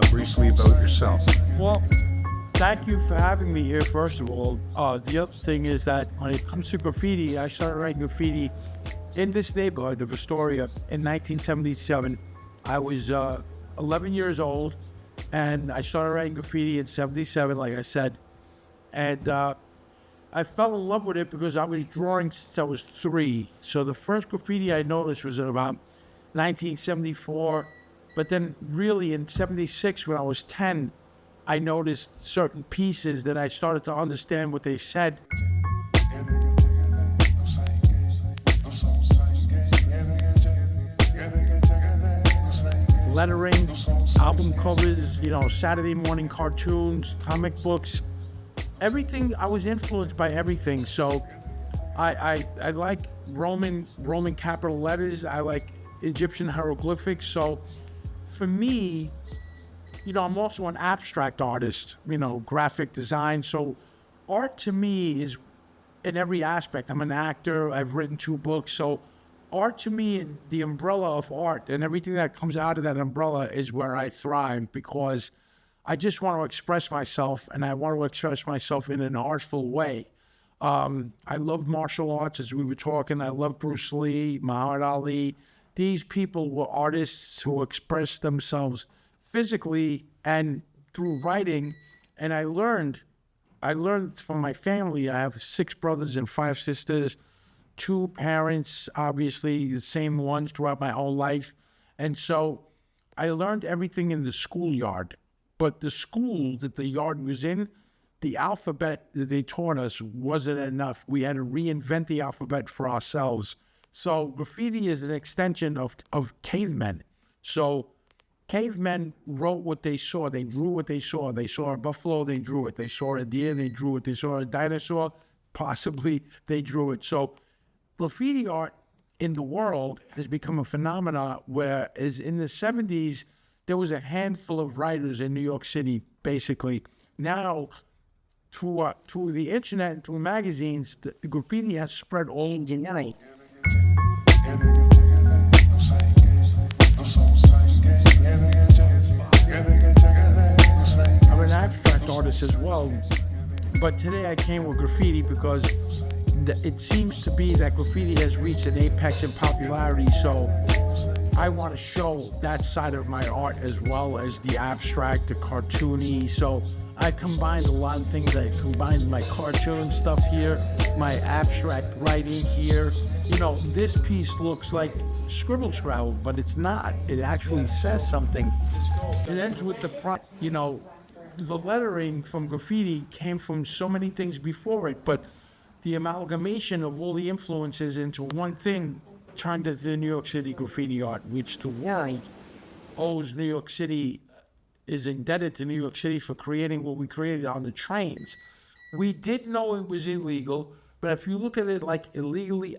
briefly about yourself. Well, thank you for having me here, first of all. The other thing is that when it comes to graffiti, I started writing graffiti in this neighborhood of Astoria in 1977. I was 11 years old, and I started writing graffiti in 77, like I said. And I fell in love with it because I was drawing since I was 3. So the first graffiti I noticed was in about 1974. But then really in 76, when I was 10, I noticed certain pieces that I started to understand what they said. Lettering, album covers, Saturday morning cartoons, comic books, everything. I was influenced by everything. So I like Roman capital letters. I like Egyptian hieroglyphics. So for me, I'm also an abstract artist, graphic design. So art to me is in every aspect. I'm an actor. I've written 2 books. So art to me, the umbrella of art and everything that comes out of that umbrella is where I thrive, because I just want to express myself, and I want to express myself in an artful way. I love martial arts, as we were talking. I love Bruce Lee, Muhammad Ali. These people were artists who expressed themselves physically and through writing. And I learned from my family. I have 6 brothers and 5 sisters, 2 parents, obviously the same ones throughout my whole life. And so I learned everything in the schoolyard. But the school that the yard was in, the alphabet that they taught us wasn't enough. We had to reinvent the alphabet for ourselves. So graffiti is an extension of cavemen. So cavemen wrote what they saw. They drew what they saw. They saw a buffalo, they drew it. They saw a deer, they drew it. They saw a dinosaur, possibly they drew it. So graffiti art in the world has become a phenomenon, whereas in the 70s, there was a handful of writers in New York City, basically. Now, through the internet and through magazines, the graffiti has spread all over the world. I'm an abstract artist as well, but today I came with graffiti because it seems to be that graffiti has reached an apex in popularity, so I want to show that side of my art as well as the abstract, the cartoony. So I combined a lot of things. I combined my cartoon stuff here, my abstract writing here. This piece looks like scribble scrabble, but it's not. It actually says something. It ends with the front. The lettering from graffiti came from so many things before it, but the amalgamation of all the influences into one thing turned into the New York City graffiti art, which the world owes New York City, is indebted to New York City for creating what we created on the trains. We did know it was illegal, but if you look at it like illegally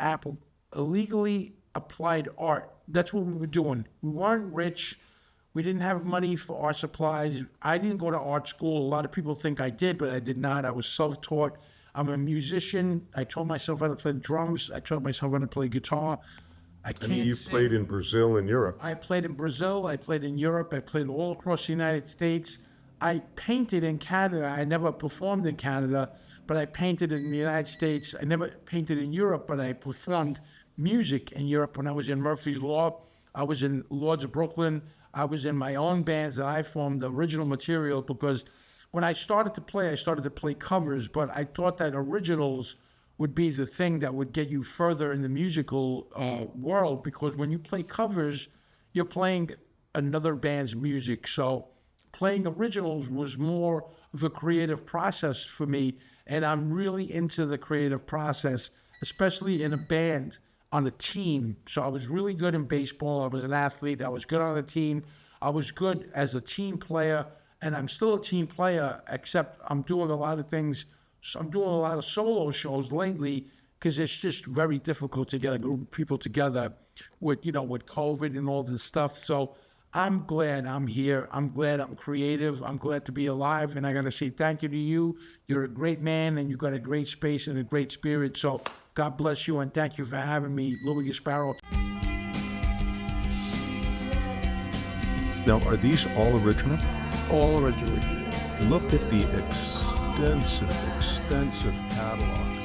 applied art, that's what we were doing. We weren't rich. We didn't have money for art supplies. I didn't go to art school. A lot of people think I did, but I did not. I was self-taught. I'm a musician. I taught myself how to play drums. I taught myself how to play guitar. You've played in Brazil and Europe. I played in Brazil. I played in Europe. I played all across the United States. I painted in Canada. I never performed in Canada, but I painted in the United States. I never painted in Europe, but I performed music in Europe when I was in Murphy's Law. I was in Lords of Brooklyn. I was in my own bands that I formed, the original material, because when I started to play covers, but I thought that originals would be the thing that would get you further in the musical world, because when you play covers, you're playing another band's music. So playing originals was more of a creative process for me, and I'm really into the creative process, especially in a band, on a team. So I was really good in baseball. I was an athlete. I was good on a team. I was good as a team player, and I'm still a team player, except I'm doing a lot of things. So I'm doing a lot of solo shows lately because it's just very difficult to get a group of people together with COVID and all this stuff. So I'm glad I'm here. I'm glad I'm creative. I'm glad to be alive. And I got to say thank you to you. You're a great man, and you've got a great space and a great spirit. So God bless you, and thank you for having me, Louie KR.ONE. Now, are these all original? All original. Look at the extensive catalog.